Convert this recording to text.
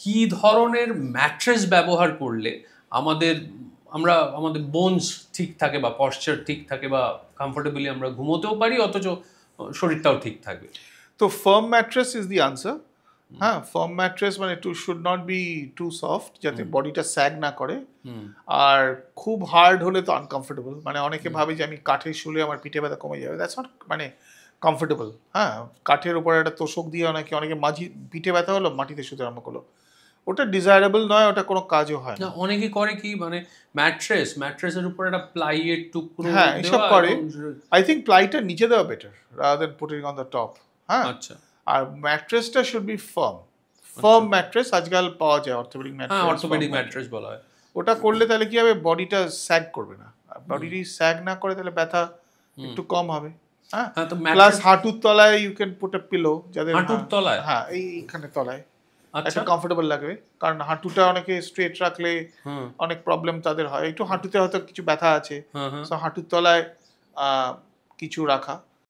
কি ধরনের ম্যাট্রেস ব্যবহার করলে আমাদের আমাদের বোনস ঠিক থাকে বা পশ্চার ঠিক থাকে বা কমফোর্টেবলি আমরা ঘুমোতেও পারি অথচ শরীরটাও ঠিক থাকবে? তো firm mattress is the answer. হ্যাঁ, ফার্ম ম্যাট্রেস মানে should not be too soft, যাতে বডিটা স্যাগ না করে। আর খুব হার্ড হলে তো আনকমফোর্টেবল, মানে অনেকে ভাবে যে আমি কাঠে শুলে আমার পিঠে ব্যথা কমে যাবে, দ্যাটস নট মানে কমফোর্টেবল। হ্যাঁ, কাঠের উপরে একটা তোষক দিয়ে অনেকে মাঝি পিঠে ব্যথা হলো মাটিতে শুতে আরম্ভ করলো, ওটা ডিজায়ারেবল নয়, ওটা কোনো কাজও হয় না, না। অনেকে করে কি মানে ম্যাট্রেসের উপর একটা প্লাইয়ের টুকরো হ্যাঁ, এসব দেওয়া করে। এবং আই থিঙ্ক প্লাইটা নিচে দেওয়া better rather than putting on the top. হ্যাঁ, আচ্ছা, আর ম্যাট্রেসটা শুড বি ফার্ম ম্যাট্রেস আজকাল পাওয়া যায়, অর্থোপেডিক হ্যাঁ, ম্যাট্রেস, অর্থোপেডিক ম্যাট্রেস বলা হয়। ওটা করলে তাহলে কি হবে, বডিটা স্যাগ করবে না। বডি স্যাগ না করে তাহলে ব্যথা একটু কম হবে। হ্যাঁ, হ্যাঁ, তো প্লাস ম্যাট্রেস হাঁটুর তলায় you can put a pillow, যাদের হাঁটুর তলায়? হ্যাঁ এইখানে তলায় আচ্ছা, একটা কমফোর্টেবল লাগবে, কারণ হাঁটুটা অনেকে স্ট্রেট রাখলে অনেক প্রবলেম তাদের হয়, একটু হাঁটুতে হয়তো কিছু ব্যথা আছে, হ্যাঁ, হ্যাঁ, সো হাঁটুর তলায় কিছু রাখা